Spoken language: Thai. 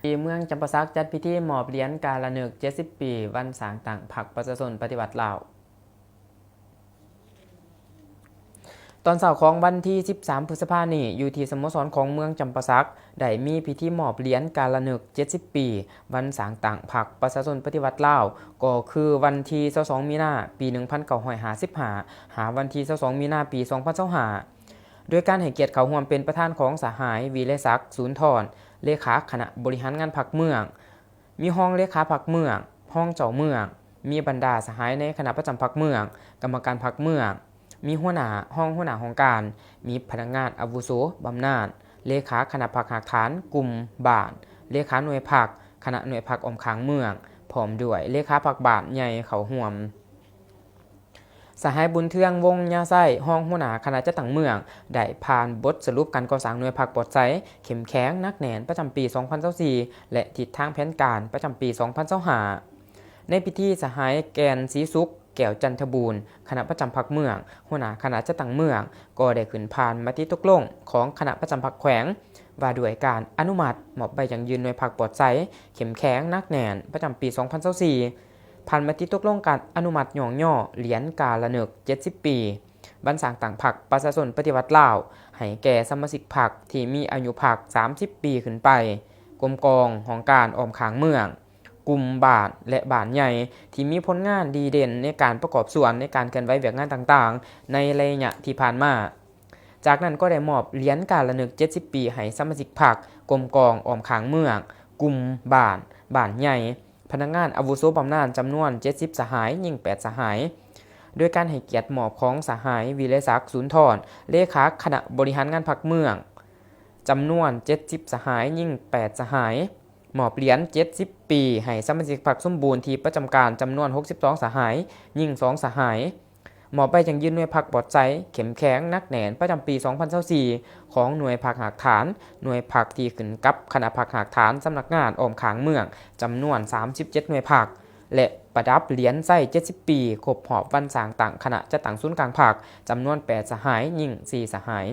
ที่เมืองจำปาสักจัดพิธีมอบเหรียญการละนึก70 ปีวันสร้างตั้งพรรคประชาชนปฏิวัติลาวตอนเช้าของวันที่13 พฤษภาคมนี้อยู่ที่สโมสรของเมืองจำปาสักได้มีพิธีมอบเหรียญการละนึก70 ปีวันสร้างตั้งพรรคประชาชนปฏิวัติลาวก็คือวันที่22 มีนาคมปี 1955 หาวันที่22 มีนาคมปี 2025โดยการให้เกียรติเขาร่วมเป็นประธานของสหายวีรศักดิ์สูนทรเลขาคณะบริหารงานพรรคเมืองมีห้องเลขาพรรคเมืองห้องเจ้าเมืองมีบรรดาสหายในคณะประจำพรรคเมืองกรรมการพรรคเมืองมีหัวหน้าห้องหัวหน้าของการมีพนักงานอาวุโสบำนาญเลขาคณะพรรคหากฐานกลุ่มบ้านเลขาหน่วยพรรคคณะหน่วยพรรคอมขางเมืองพร้อมด้วยเลขาพรรคบ้านใหญ่เขาห่วมสหายบุญเทืองวงยาไส้ห้องหัวหน้าคณะจัดตั้งเมืองได้ผ่านบทสรุปการก่อสร้างหน่วยพรรคปลอดภัยเข้มแข็งนักแน่นประจำปี 2024 และทิศทางแผนการประจำปี 2025 ในพิธีสหายแกนศรีสุขแก้วจันทบูรณ์คณะประจำพรรคเมืองหัวหน้าคณะจัดตั้งเมืองก็ได้ขึ้นผ่านมติตกลงของคณะประจำพรรคแขวงว่าด้วยการอนุมัติมอบใบยังยืนหน่วยพรรคปลอดภัยเข้มแข็งนักแน่นประจำปี 2024ผ่านมติตกลงการอนุมัติย่องย่อเหรียญการละนึก70 ปีวันสร้างตั้งพรรคประชาชนปฏิวัติลาวให้แก่สมาชิกพรรคที่มีอายุพรรค30 ปีขึ้นไปกรมกองของการออมขางเมืองกลุ่มบ้านและบ้านใหญ่ที่มีผลงานดีเด่นในการประกอบส่วนในการเคลื่อนไหวเวียกงานต่างๆในระยะที่ผ่านมาจากนั้นก็ได้มอบเหรียญการละนึก70 ปีให้สมาชิกพรรคกรมกองออมขางเมืองกลุ่มบ้านใหญ่พนักงานอาวุโสบำนาญจำนวน70 สหายยิ่ง8 สหายโดยการให้เกียรติมอบของสหายวีรศักดิ์สูนทรเลขาคณะบริหารงานพรรคเมืองจำนวน70 สหายยิ่ง8 สหายมอบเหรียญ70 ปีให้สมาชิกพรรคสมบูรณ์ที่ประจำการจำนวน62 สหายยิ่ง2 สหายมอบใบยังยืนหน่วยพรรคปลอดภัยเข้มแข็งนักแน่นประจำปี 2024 ของหน่วยพรรคหากฐานหน่วยพรรคที่ขึ้นกับคณะพรรคหากฐานสำนักงานออมขางเมืองจำนวน37 หน่วยพรรคและประดับเหรียญไส้70 ปีครบหอบวันสร้างตั้งคณะจัดตั้งศูนย์กลางพรรคจำนวน8 สหายยิ่ง4 สหาย